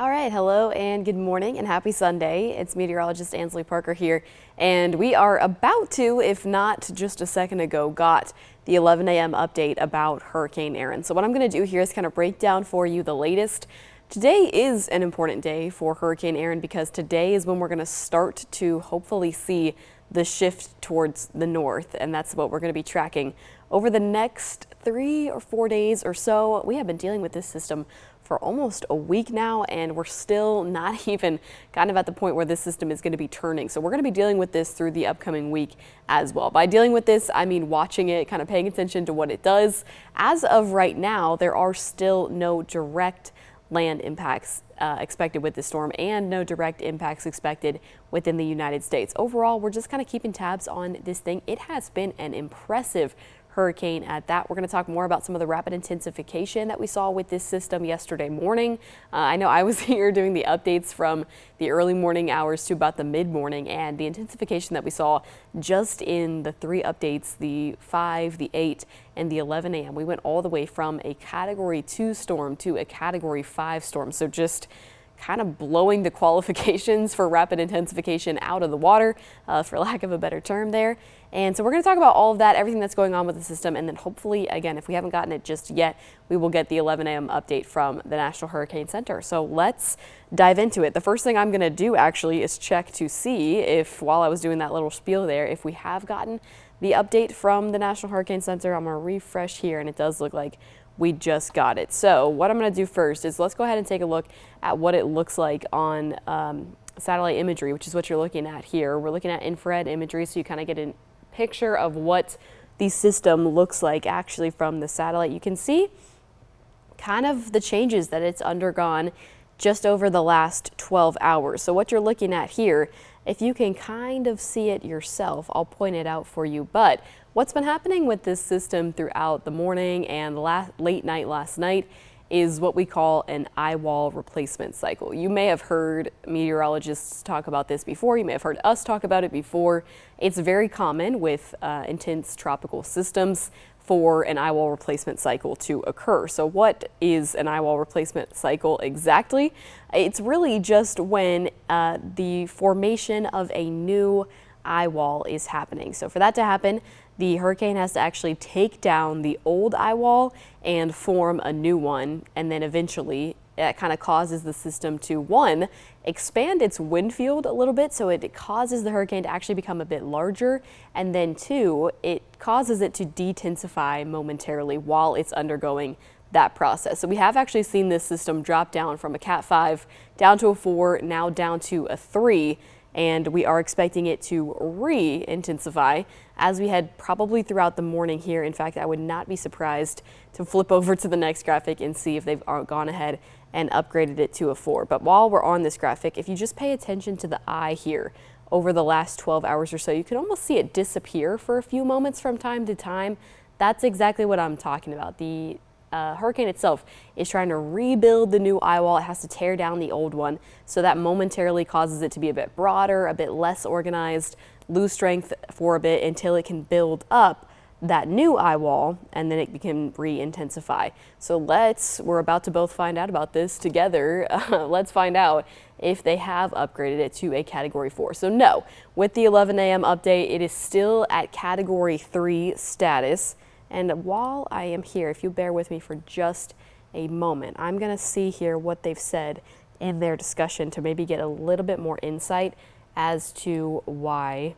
All right, hello and good morning and happy Sunday. It's Meteorologist Ansley Parker here, and we are about to, if not just a second ago, got the 11 a.m. update about Hurricane Erin. So what I'm going to do here is kind of break down for you the latest. Today is an important day for Hurricane Erin because today is when we're going to start to hopefully see the shift towards the north, and that's what we're going to be tracking over the next 3 or 4 days or so. We have been dealing with this system for almost a week now, and we're still not even kind of at the point where this system is going to be turning. So we're going to be dealing with this through the upcoming week as well. By dealing with this, I mean watching it, kind of paying attention to what it does. As of right now, there are still no direct land impacts expected with the storm and no direct impacts expected within the United States. Overall, we're just kind of keeping tabs on this thing. It has been an impressive hurricane at that. We're going to talk more about some of the rapid intensification that we saw with this system yesterday morning. I know I was here doing the updates from the early morning hours to about the mid-morning, and the intensification that we saw just in the 3 updates, the 5, the 8, and the 11 a.m. We went all the way from a Category 2 storm to a Category 5 storm. So just kind of blowing the qualifications for rapid intensification out of the water, for lack of a better term there. And so we're going to talk about all of that, everything that's going on with the system, and then hopefully, again, if we haven't gotten it just yet, we will get the 11 a.m. update from the National Hurricane Center. So let's dive into it. The first thing I'm going to do actually is check to see if, while I was doing that little spiel there, if we have gotten the update from the National Hurricane Center. I'm going to refresh here, and it does look like we just got it. So what I'm going to do first is let's go ahead and take a look at what it looks like on satellite imagery, which is what you're looking at here. We're looking at infrared imagery, so you kind of get a picture of what the system looks like actually from the satellite. You can see kind of the changes that it's undergone just over the last 12 hours. So what you're looking at here, if you can kind of see it yourself, I'll point it out for you. But what's been happening with this system throughout the morning and late night last night is what we call an eyewall replacement cycle. You may have heard meteorologists talk about this before. You may have heard us talk about it before. It's very common with intense tropical systems for an eyewall replacement cycle to occur. So what is an eyewall replacement cycle exactly? It's really just when the formation of a new eyewall is happening. So for that to happen, the hurricane has to actually take down the old eyewall and form a new one, and then eventually it kind of causes the system to, one, expand its wind field a little bit, so it causes the hurricane to actually become a bit larger, and then 2, it causes it to detensify momentarily while it's undergoing that process. So we have actually seen this system drop down from a Cat 5 down to a 4, now down to a 3, and we are expecting it to re-intensify as we head probably throughout the morning here. In fact, I would not be surprised to flip over to the next graphic and see if they've gone ahead and upgraded it to a 4. But while we're on this graphic, if you just pay attention to the eye here over the last 12 hours or so, you can almost see it disappear for a few moments from time to time. That's exactly what I'm talking about. The hurricane itself is trying to rebuild the new eyewall. It has to tear down the old one, so that momentarily causes it to be a bit broader, a bit less organized, lose strength for a bit until it can build up that new eyewall, and then it can re-intensify. So we're about to both find out about this together. Let's find out if they have upgraded it to a Category 4. So no, with the 11 a.m. update, it is still at Category 3 status. And while I am here, if you bear with me for just a moment, I'm going to see here what they've said in their discussion to maybe get a little bit more insight as to why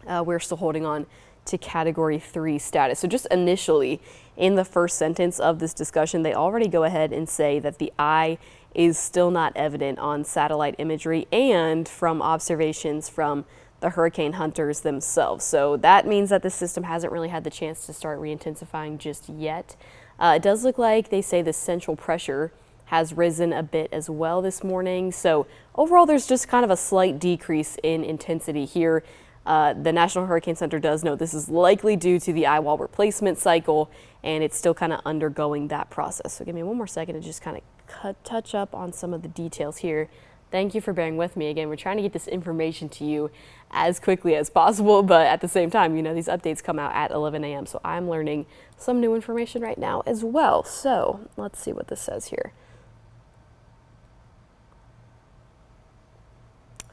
we're still holding on to Category 3 status. So just initially, in the first sentence of this discussion, they already go ahead and say that the eye is still not evident on satellite imagery and from observations from the hurricane hunters themselves. So that means that the system hasn't really had the chance to start re-intensifying just yet. It does look like they say the central pressure has risen a bit as well this morning. So overall, there's just kind of a slight decrease in intensity here. The National Hurricane Center does note this is likely due to the eyewall replacement cycle, and it's still kind of undergoing that process. So give me one more second to just kind of touch up on some of the details here. Thank you for bearing with me. Again, we're trying to get this information to you as quickly as possible, but at the same time, you know, these updates come out at 11 a.m. So I'm learning some new information right now as well. So let's see what this says here.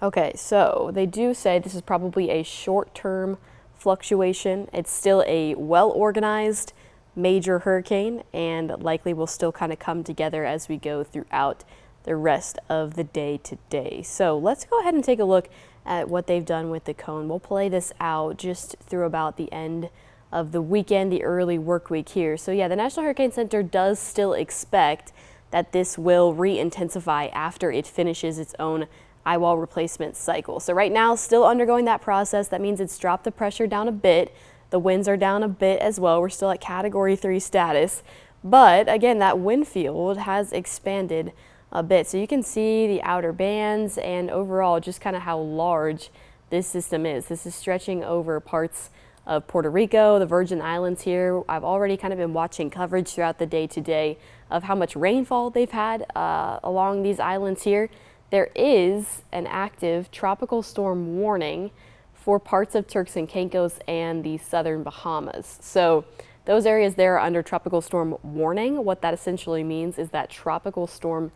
Okay, so they do say this is probably a short-term fluctuation. It's still a well-organized major hurricane and likely will still kind of come together as we go throughout the rest of the day today. So let's go ahead and take a look at what they've done with the cone. We'll play this out just through about the end of the weekend, the early work week here. So yeah, the National Hurricane Center does still expect that this will re-intensify after it finishes its own eyewall replacement cycle. So right now, still undergoing that process. That means it's dropped the pressure down a bit. The winds are down a bit as well. We're still at Category 3 status. But again, that wind field has expanded a bit. So you can see the outer bands and overall just kind of how large this system is. This is stretching over parts of Puerto Rico, the Virgin Islands here. I've already kind of been watching coverage throughout the day today of how much rainfall they've had along these islands here. There is an active tropical storm warning for parts of Turks and Caicos and the southern Bahamas. So those areas there are under tropical storm warning. What that essentially means is that tropical storm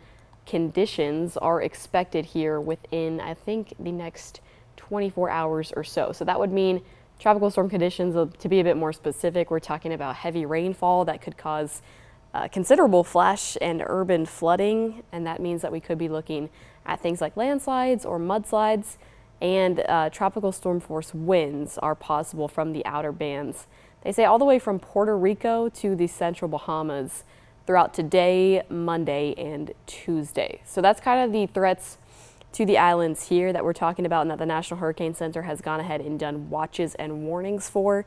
conditions are expected here within, I think, the next 24 hours or so. So that would mean tropical storm conditions, to be a bit more specific, we're talking about heavy rainfall that could cause considerable flash and urban flooding, and that means that we could be looking at things like landslides or mudslides, and tropical storm force winds are possible from the outer bands. They say all the way from Puerto Rico to the central Bahamas throughout today, Monday, and Tuesday. So that's kind of the threats to the islands here that we're talking about and that the National Hurricane Center has gone ahead and done watches and warnings for.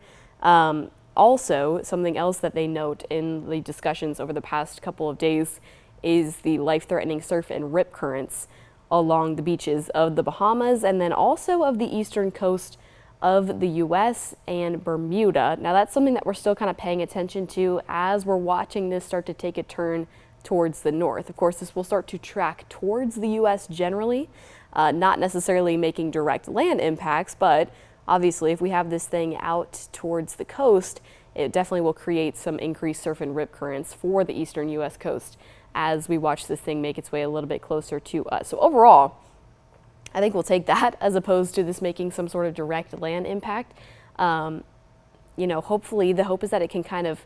Also, something else that they note in the discussions over the past couple of days is the life-threatening surf and rip currents along the beaches of the Bahamas and then also of the eastern coast of the U.S. and Bermuda. Now that's something that we're still kind of paying attention to as we're watching this start to take a turn towards the north. Of course, this will start to track towards the U.S. generally, not necessarily making direct land impacts, but obviously if we have this thing out towards the coast, it definitely will create some increased surf and rip currents for the eastern U.S. coast as we watch this thing make its way a little bit closer to us. So overall, I think we'll take that as opposed to this making some sort of direct land impact. Hopefully the hope is that it can kind of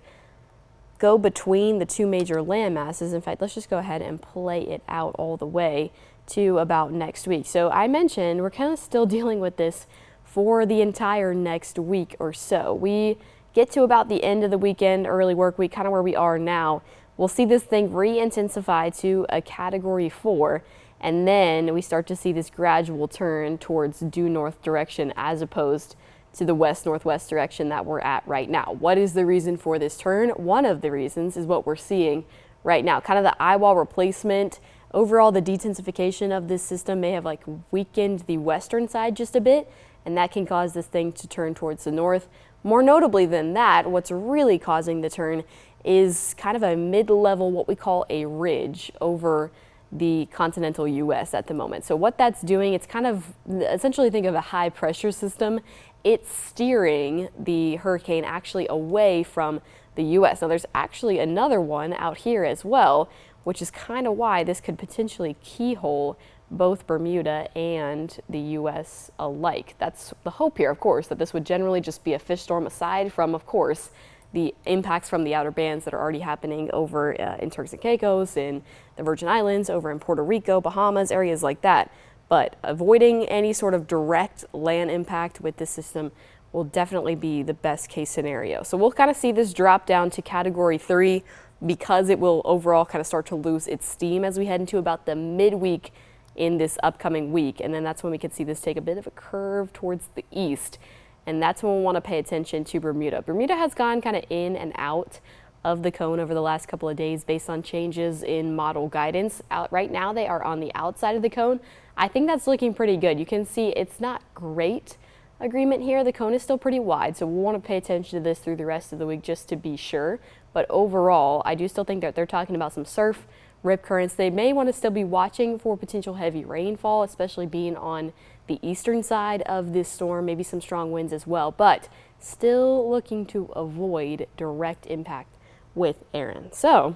go between the two major land masses. In fact, let's just go ahead and play it out all the way to about next week. So I mentioned we're kind of still dealing with this for the entire next week or so. We get to about the end of the weekend, early work week, kind of where we are now. We'll see this thing re-intensify to a Category 4, and then we start to see this gradual turn towards due north direction as opposed to the west-northwest direction that we're at right now. What is the reason for this turn? One of the reasons is what we're seeing right now, kind of the eyewall replacement. Overall, the detensification of this system may have weakened the western side just a bit, and that can cause this thing to turn towards the north. More notably than that, what's really causing the turn is kind of a mid-level, what we call a ridge over the continental U.S. at the moment. So what that's doing, it's kind of essentially think of a high pressure system. It's steering the hurricane actually away from the U.S. Now there's actually another one out here as well, which is kind of why this could potentially keyhole both Bermuda and the U.S. alike. That's the hope here, of course, that this would generally just be a fish storm aside from, of course, the impacts from the outer bands that are already happening over in Turks and Caicos, in the Virgin Islands, over in Puerto Rico, Bahamas, areas like that. But avoiding any sort of direct land impact with this system will definitely be the best case scenario. So we'll kind of see this drop down to Category 3 because it will overall kind of start to lose its steam as we head into about the midweek in this upcoming week. And then that's when we could see this take a bit of a curve towards the east. And that's when we'll want to pay attention to Bermuda. Bermuda has gone kind of in and out of the cone over the last couple of days based on changes in model guidance. Right now they are on the outside of the cone. I think that's looking pretty good. You can see it's not great agreement here. The cone is still pretty wide, so we'll want to pay attention to this through the rest of the week just to be sure. But overall, I do still think that they're talking about some surf, rip currents. They may want to still be watching for potential heavy rainfall, especially being on the eastern side of this storm, maybe some strong winds as well, but still looking to avoid direct impact with Erin. So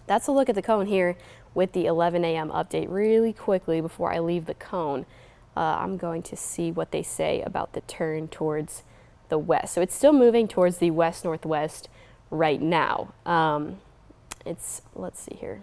that's a look at the cone here with the 11 a.m. update really quickly before I leave the cone. I'm going to see what they say about the turn towards the west. So it's still moving towards the west-northwest right now. Let's see here.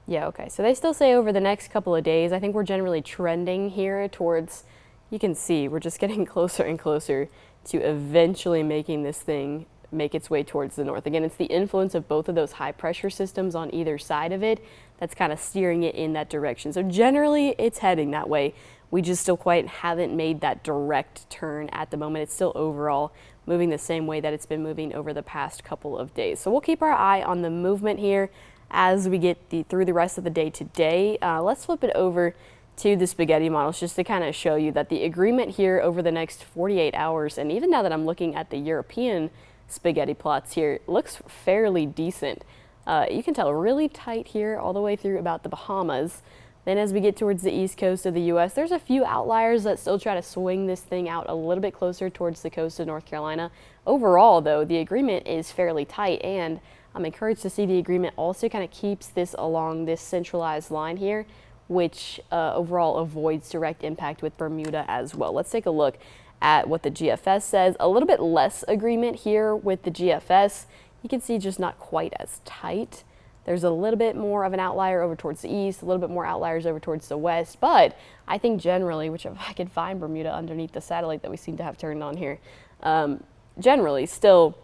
Yeah, okay. So they still say over the next couple of days, I think we're generally trending here towards, you can see, we're just getting closer and closer to eventually making this thing make its way towards the north. Again, it's the influence of both of those high pressure systems on either side of it that's kind of steering it in that direction. So generally it's heading that way. We just still quite haven't made that direct turn at the moment. It's still overall moving the same way that it's been moving over the past couple of days. So we'll keep our eye on the movement here as we get through the rest of the day today. Let's flip it over to the spaghetti models just to kind of show you that the agreement here over the next 48 hours, and even now that I'm looking at the European spaghetti plots here, looks fairly decent. You can tell really tight here all the way through about the Bahamas. Then as we get towards the east coast of the U.S., there's a few outliers that still try to swing this thing out a little bit closer towards the coast of North Carolina. Overall, though, the agreement is fairly tight, and I'm encouraged to see the agreement also kind of keeps this along this centralized line here, which overall avoids direct impact with Bermuda as well. Let's take a look at what the GFS says. A little bit less agreement here with the GFS. You can see just not quite as tight. There's a little bit more of an outlier over towards the east, a little bit more outliers over towards the west, but I think generally, which if I could find Bermuda underneath the satellite that we seem to have turned on here, generally still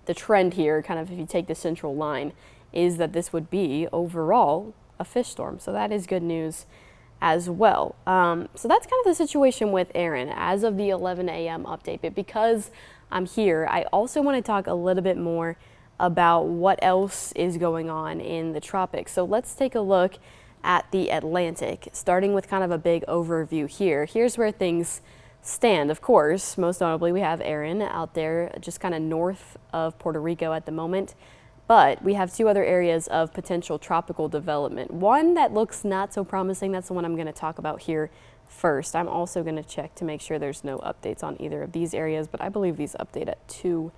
the trend here, kind of if you take the central line, is that this would be overall a fish storm. So that is good news as well. So that's kind of the situation with Erin as of the 11 a.m. update. But because I'm here, I also want to talk a little bit more about what else is going on in the tropics. So let's take a look at the Atlantic, starting with kind of a big overview here. Here's where things stand. Of course, most notably, we have Erin out there just kind of north of Puerto Rico at the moment. But we have two other areas of potential tropical development. One that looks not so promising, that's the one I'm going to talk about here first. I'm also going to check to make sure there's no updates on either of these areas, but I believe these update at 2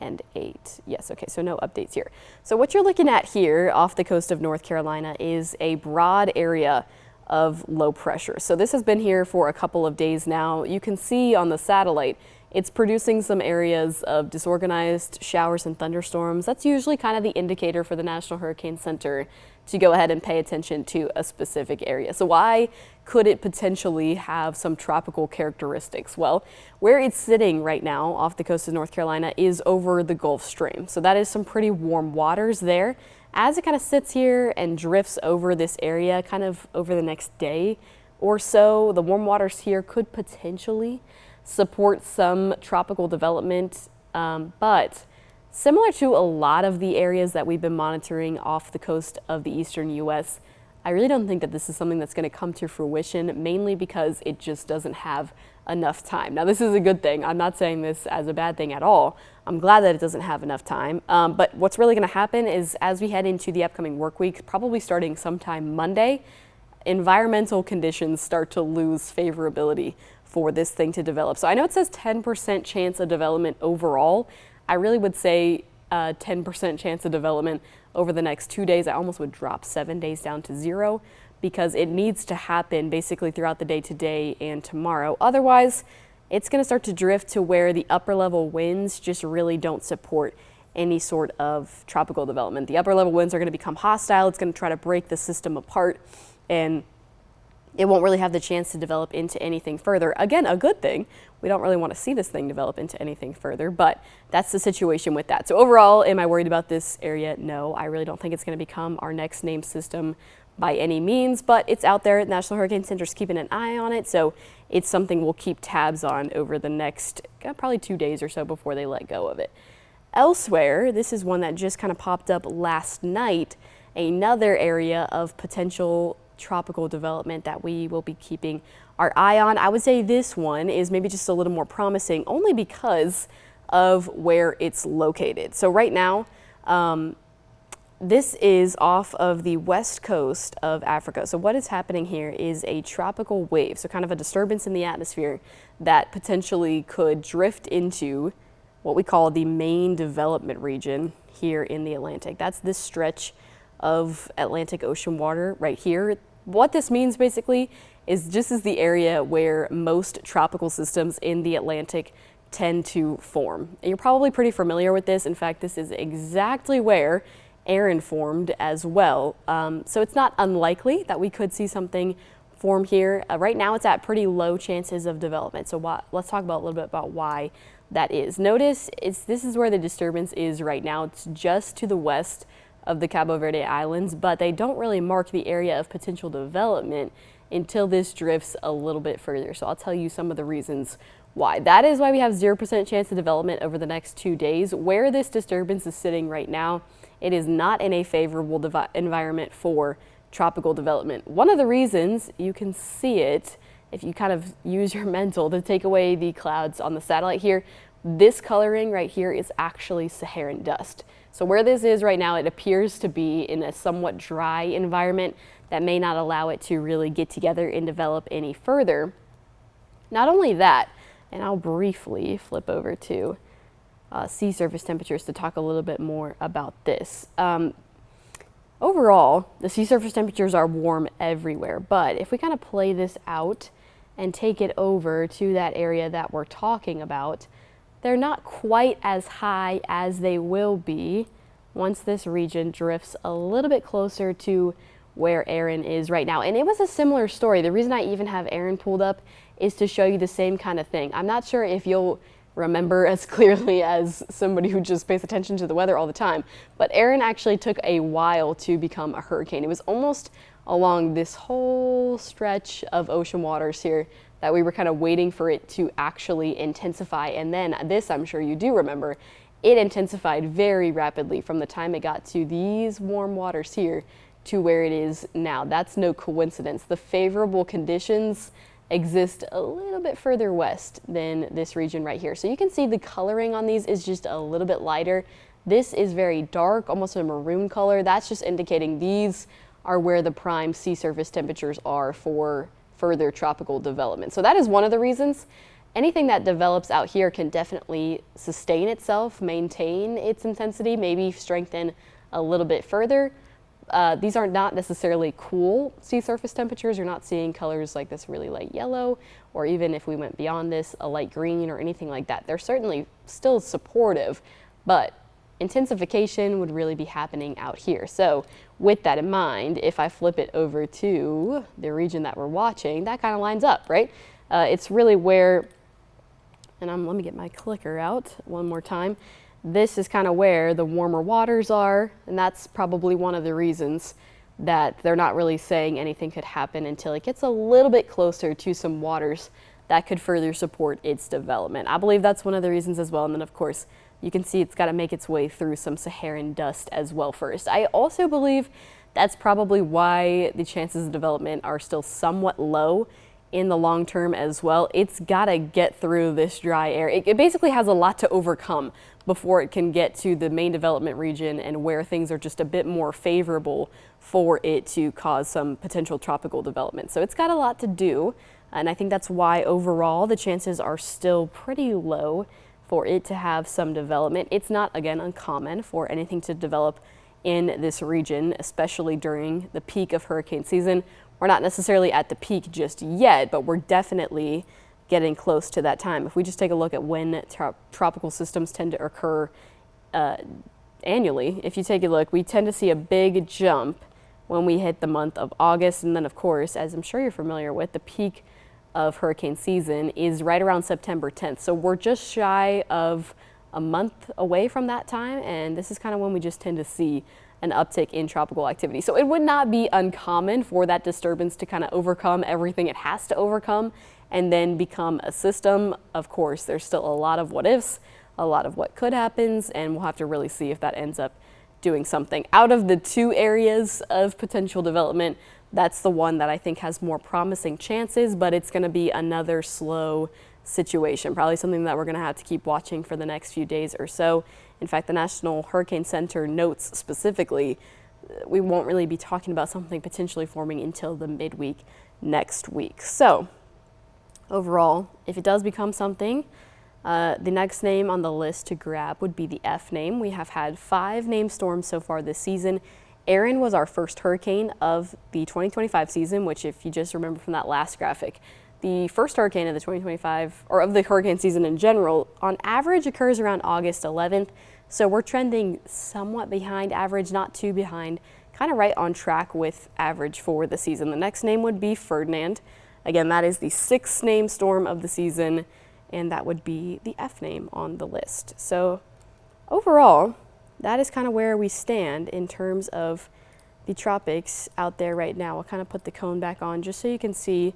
and 8. Yes, okay, so no updates here. So what you're looking at here off the coast of North Carolina is a broad area of low pressure. So this has been here for a couple of days now. You can see on the satellite, it's producing some areas of disorganized showers and thunderstorms. That's usually kind of the indicator for the National Hurricane Center to go ahead and pay attention to a specific area. So why could it potentially have some tropical characteristics? Well, where it's sitting right now off the coast of North Carolina is over the Gulf Stream. So that is some pretty warm waters there. As it kind of sits here and drifts over this area kind of over the next day or so, the warm waters here could potentially support some tropical development, but similar to a lot of the areas that we've been monitoring off the coast of the eastern U.S., I really don't think that this is something that's going to come to fruition, mainly because it just doesn't have enough time. Now, this is a good thing. I'm not saying this as a bad thing at all. I'm glad that it doesn't have enough time. But what's really going to happen is as we head into the upcoming work week, probably starting sometime Monday, environmental conditions start to lose favorability for this thing to develop. So I know it says 10% chance of development overall. I really would say 10% chance of development over the next 2 days. I almost would drop 7 days down to 0 because it needs to happen basically throughout the day today and tomorrow. Otherwise, it's going to start to drift to where the upper level winds just really don't support any sort of tropical development. The upper level winds are going to become hostile. It's going to try to break the system apart, and it won't really have the chance to develop into anything further. Again, a good thing. We don't really want to see this thing develop into anything further, but that's the situation with that. So overall, am I worried about this area? No, I really don't think it's going to become our next named system by any means, but it's out there. The National Hurricane Center is keeping an eye on it, so it's something we'll keep tabs on over the next probably 2 days or so before they let go of it. Elsewhere, this is one that just kind of popped up last night, another area of potential tropical development that we will be keeping our eye on. I would say this one is maybe just a little more promising only because of where it's located. So right now, this is off of the west coast of Africa. So what is happening here is a tropical wave, so kind of a disturbance in the atmosphere that potentially could drift into what we call the main development region here in the Atlantic. That's this stretch of Atlantic Ocean water right here. What this means basically is this is the area where most tropical systems in the Atlantic tend to form. And you're probably pretty familiar with this. In fact, this is exactly where Erin formed as well. So it's not unlikely that we could see something form here. Right now it's at pretty low chances of development. So let's talk about a little bit about why that is. Notice this is where the disturbance is right now. It's just to the west of the Cabo Verde Islands, but they don't really mark the area of potential development until this drifts a little bit further. So I'll tell you some of the reasons why. That is why we have 0% chance of development over the next 2 days. Where this disturbance is sitting right now, it is not in a favorable environment for tropical development. One of the reasons, you can see it if you kind of use your mental to take away the clouds on the satellite here. This coloring right here is actually Saharan dust. So where this is right now, it appears to be in a somewhat dry environment that may not allow it to really get together and develop any further. Not only that, and I'll briefly flip over to sea surface temperatures to talk a little bit more about this. Overall, the sea surface temperatures are warm everywhere, but if we kind of play this out and take it over to that area that we're talking about, they're not quite as high as they will be once this region drifts a little bit closer to where Erin is right now. And it was a similar story. The reason I even have Erin pulled up is to show you the same kind of thing. I'm not sure if you'll remember as clearly as somebody who just pays attention to the weather all the time, but Erin actually took a while to become a hurricane. It was almost along this whole stretch of ocean waters here that we were kind of waiting for it to actually intensify. And then this, I'm sure you do remember, it intensified very rapidly from the time it got to these warm waters here to where it is now. That's no coincidence. The favorable conditions exist a little bit further west than this region right here. So you can see the coloring on these is just a little bit lighter. This is very dark, almost a maroon color. That's just indicating these are where the prime sea surface temperatures are for further tropical development. So that is one of the reasons. Anything that develops out here can definitely sustain itself, maintain its intensity, maybe strengthen a little bit further. These are not necessarily cool sea surface temperatures. You're not seeing colors like this really light yellow, or even if we went beyond this, a light green or anything like that. They're certainly still supportive, but intensification would really be happening out here. So with that in mind, if I flip it over to the region that we're watching, that kind of lines up, right? It's really where, and let me get my clicker out one more time. This is kind of where the warmer waters are, and that's probably one of the reasons that they're not really saying anything could happen until it gets a little bit closer to some waters that could further support its development. I believe that's one of the reasons as well. And then of course, you can see it's got to make its way through some Saharan dust as well first. I also believe that's probably why the chances of development are still somewhat low in the long term as well. It's got to get through this dry air. It basically has a lot to overcome before it can get to the main development region and where things are just a bit more favorable for it to cause some potential tropical development. So it's got a lot to do, and I think that's why overall the chances are still pretty low for it to have some development. It's not, again, uncommon for anything to develop in this region, especially during the peak of hurricane season. We're not necessarily at the peak just yet, but we're definitely getting close to that time. If we just take a look at when tropical systems tend to occur annually, if you take a look, we tend to see a big jump when we hit the month of August. And then, of course, as I'm sure you're familiar with, the peak of hurricane season is right around September 10th. So we're just shy of a month away from that time, and this is kind of when we just tend to see an uptick in tropical activity. So it would not be uncommon for that disturbance to kind of overcome everything it has to overcome and then become a system. Of course, there's still a lot of what ifs, a lot of what could happen, and we'll have to really see if that ends up doing something. Out of the two areas of potential development, that's the one that I think has more promising chances, but it's going to be another slow situation, probably something that we're going to have to keep watching for the next few days or so. In fact, the National Hurricane Center notes specifically, we won't really be talking about something potentially forming until the midweek next week. So overall, if it does become something, the next name on the list to grab would be the F name. We have had 5 named storms so far this season, Erin was our first hurricane of the 2025 season, which if you just remember from that last graphic, the first hurricane of the 2025, or of the hurricane season in general, on average occurs around August 11th. So we're trending somewhat behind average, not too behind, kind of right on track with average for the season. The next name would be Ferdinand. Again, that is the 6th named storm of the season, and that would be the F name on the list. So overall, that is kind of where we stand in terms of the tropics out there right now. I'll kind of put the cone back on just so you can see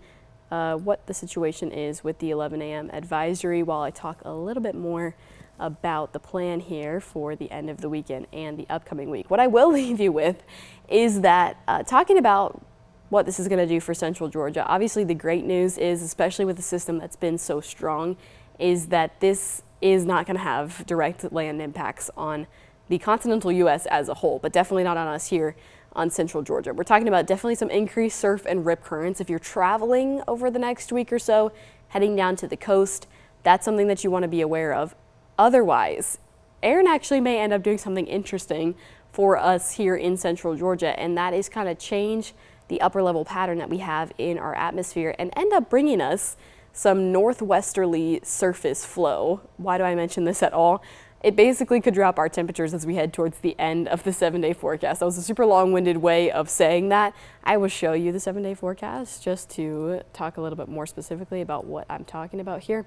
what the situation is with the 11 a.m. advisory while I talk a little bit more about the plan here for the end of the weekend and the upcoming week. What I will leave you with is that talking about what this is going to do for central Georgia. Obviously, the great news is, especially with the system that's been so strong, is that this is not going to have direct land impacts on the continental U.S. as a whole, but definitely not on us here on central Georgia. We're talking about definitely some increased surf and rip currents. If you're traveling over the next week or so, heading down to the coast, that's something that you want to be aware of. Otherwise, Erin actually may end up doing something interesting for us here in central Georgia, and that is kind of change the upper level pattern that we have in our atmosphere and end up bringing us some northwesterly surface flow. Why do I mention this at all? It basically could drop our temperatures as we head towards the end of the 7-day forecast. That was a super long-winded way of saying that. I will show you the 7-day forecast just to talk a little bit more specifically about what I'm talking about here.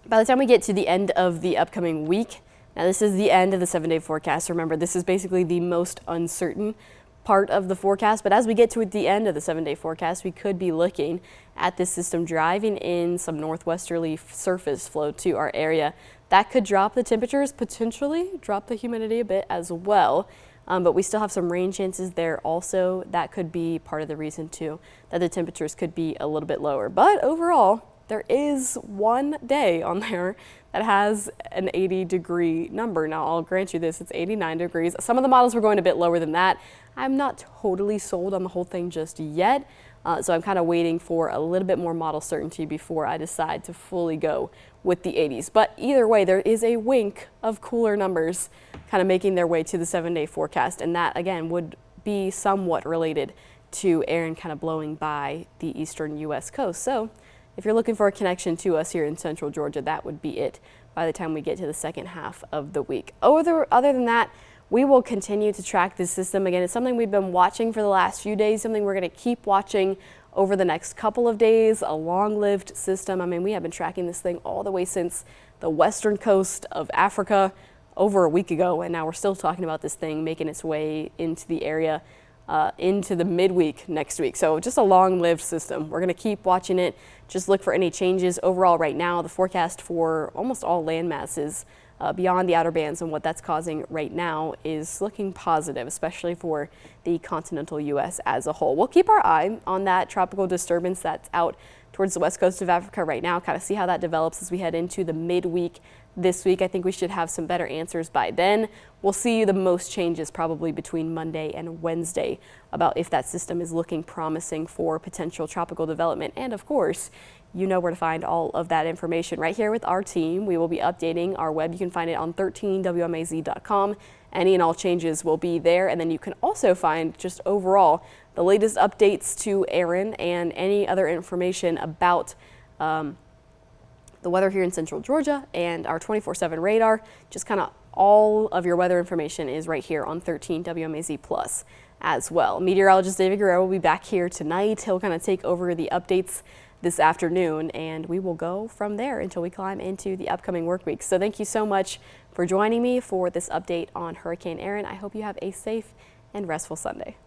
By the time we get to the end of the upcoming week, now this is the end of the 7-day forecast. Remember, this is basically the most uncertain part of the forecast, but as we get to the end of the 7-day forecast, we could be looking at this system driving in some northwesterly surface flow to our area. That could drop the temperatures, potentially drop the humidity a bit as well, but we still have some rain chances there also. That could be part of the reason too that the temperatures could be a little bit lower. But overall, there is one day on there that has an 80-degree number. Now, I'll grant you this, it's 89 degrees. Some of the models were going a bit lower than that. I'm not totally sold on the whole thing just yet, so I'm kind of waiting for a little bit more model certainty before I decide to fully go with the 80s. But either way, there is a wink of cooler numbers kind of making their way to the 7-day forecast, and that, again, would be somewhat related to Erin kind of blowing by the eastern U.S. coast. So if you're looking for a connection to us here in central Georgia, that would be it by the time we get to the second half of the week. Other than that, we will continue to track this system. Again, it's something we've been watching for the last few days, something we're going to keep watching over the next couple of days, a long-lived system. I mean, we have been tracking this thing all the way since the western coast of Africa over a week ago, and now we're still talking about this thing making its way into the area into the midweek next week. So just a long-lived system. We're going to keep watching it, just look for any changes. Overall, right now, the forecast for almost all land masses beyond the outer bands and what that's causing right now is looking positive, especially for the continental U.S. as a whole. We'll keep our eye on that tropical disturbance that's out towards the west coast of Africa right now, kind of see how that develops as we head into the midweek this week. I think we should have some better answers by then. We'll see the most changes probably between Monday and Wednesday about if that system is looking promising for potential tropical development. And of course, you know where to find all of that information right here with our team. We will be updating our web. You can find it on 13wmaz.com. Any and all changes will be there. And then you can also find just overall the latest updates to Erin and any other information about the weather here in central Georgia and our 24/7 radar. Just kind of all of your weather information is right here on 13 WMAZ Plus as well. Meteorologist David Guerrero will be back here tonight. He'll kind of take over the updates this afternoon, and we will go from there until we climb into the upcoming work week. So thank you so much for joining me for this update on Hurricane Erin. I hope you have a safe and restful Sunday.